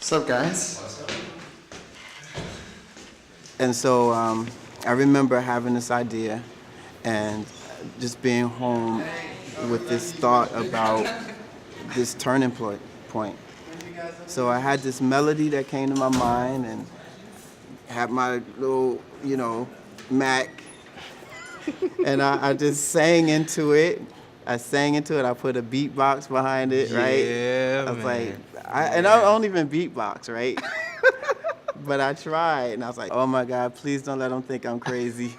What's up, guys? And so I remember having this idea and just being home with this thought about this turning point. So I had this melody that came to my mind and had my little, Mac, and I just sang into it. I put a beatbox behind it, right? Yeah, I was man. I don't even beatbox, right? But I tried, and I was like, oh my God, please don't let them think I'm crazy.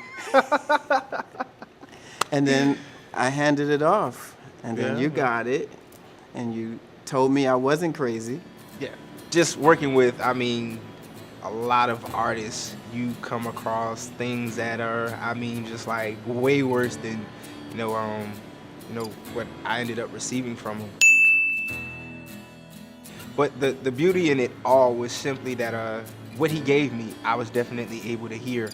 And then I handed it off, and then you got it, and you told me I wasn't crazy. Yeah, just working with, a lot of artists, you come across things that are, just like way worse than, what I ended up receiving from them. But the beauty in it all was simply that what he gave me, I was definitely able to hear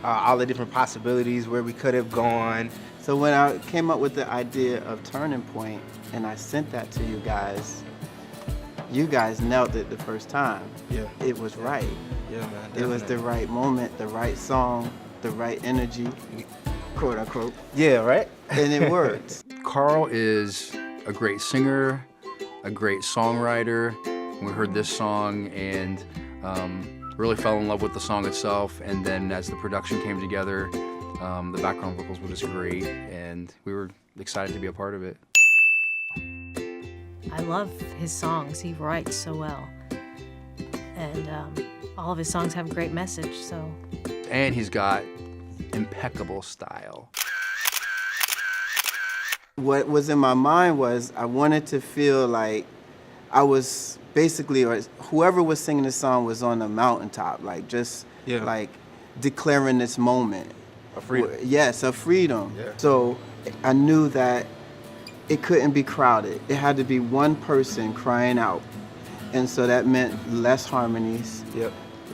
all the different possibilities where we could have gone. So when I came up with the idea of Turning Point and I sent that to you guys nailed it the first time. Yeah. It was right. Yeah, man. Definitely. It was the right moment, the right song, the right energy, quote unquote. Yeah, right? And it worked. Carl is a great singer, a great songwriter. We heard this song and really fell in love with the song itself, and then as the production came together, the background vocals were just great, and we were excited to be a part of it. I love his songs. He writes so well, and all of his songs have a great message, so. And he's got impeccable style. What was in my mind was I wanted to feel like I was basically, or whoever was singing the song was on the mountaintop, like just like declaring this moment. A freedom. Yes, a freedom. Yeah. So I knew that it couldn't be crowded. It had to be one person crying out. And so that meant less harmonies,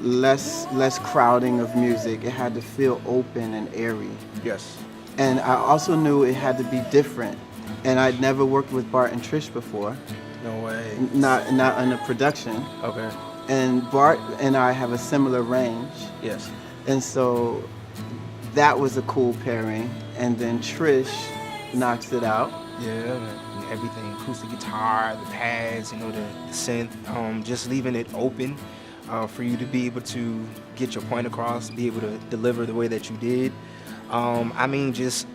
less crowding of music. It had to feel open and airy. Yes. And I also knew it had to be different. And I'd never worked with Bart+Tricia before. No way. Not in the production. Okay. And Bart and I have a similar range. Yes. And so that was a cool pairing. And then Trish knocks it out. Yeah, man. Everything, acoustic guitar, the pads, the synth, just leaving it open for you to be able to get your point across, be able to deliver the way that you did. Just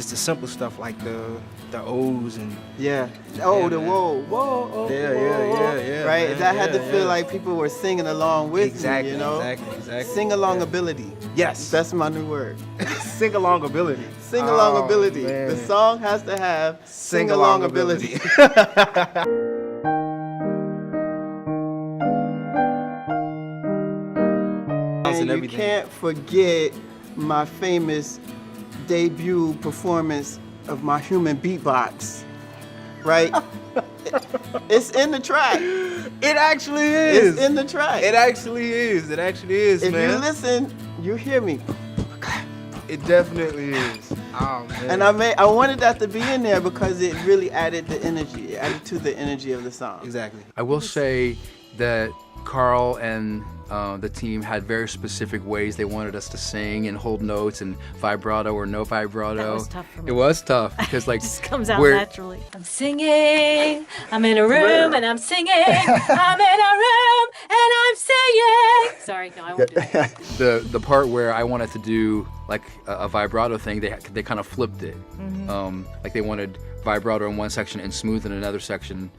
the simple stuff like the O's and the whoa, oh, yeah, right. Man, that had to feel like people were singing along with me, Exactly. Sing along ability. Yes, that's my new word. Sing along ability. Sing along ability. Man. The song has to have sing along ability. And you can't forget my famous debut performance of my human beatbox, right? It's in the track. It actually is. It's in the track. It actually is, if man. you listen, you hear me. It definitely is. Oh, man. And I wanted that to be in there because it really added the energy. It added to the energy of the song. Exactly. I will say that Carl and the team had very specific ways they wanted us to sing and hold notes and vibrato or no vibrato. That was tough for me. It was tough because It just comes out naturally. I'm singing, I'm in a room and I'm singing, I'm in a room and I'm singing. Sorry, no, I won't do that. The part where I wanted to do like a vibrato thing, they kind of flipped it. Like they wanted vibrato in one section and smooth in another section.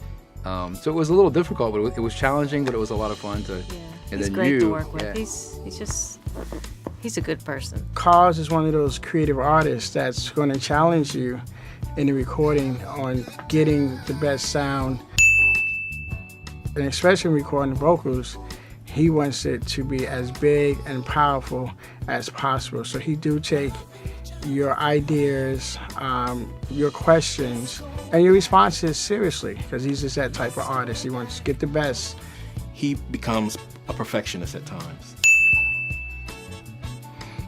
So it was a little difficult, but it was challenging, but it was a lot of fun to. And He's then great to work with. He's a good person. Carl's is one of those creative artists that's going to challenge you in the recording on getting the best sound. And especially when recording the vocals, he wants it to be as big and powerful as possible. So he do take your ideas, your questions, and your responses seriously, because he's just that type of artist. He wants to get the best. He becomes a perfectionist at times.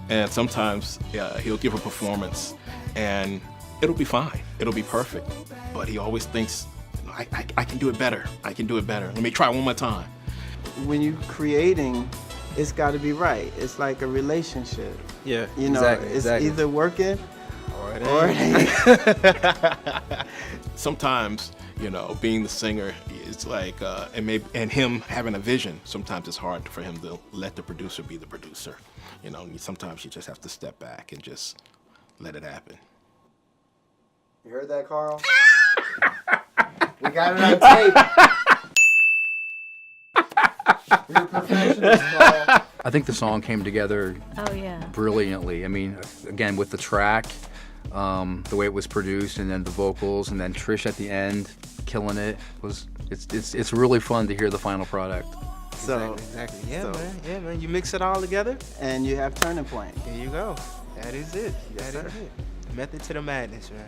And sometimes he'll give a performance and it'll be fine, it'll be perfect. But he always thinks, I can do it better, I can do it better. Let me try one more time. when you're creating, it's got to be right. It's like a relationship. Yeah, You know, exactly, it's exactly. either working Or it or ain't. it ain't. Sometimes, you know, being the singer, it's like, and him having a vision, sometimes it's hard for him to let the producer be the producer. You know, sometimes you just have to step back and just let it happen. You heard that, Carl? We got it on tape. You're a professional, Carl. I think the song came together Oh, yeah. brilliantly. I mean, again, with the track, the way it was produced, and then the vocals, and then Trish at the end killing it. It's really fun to hear the final product. So, Exactly. Yeah, so- man. Yeah, man. You mix it all together. and you have Turning Point. There you go. That is it. Yes, That is sir. it. Method to the madness, man.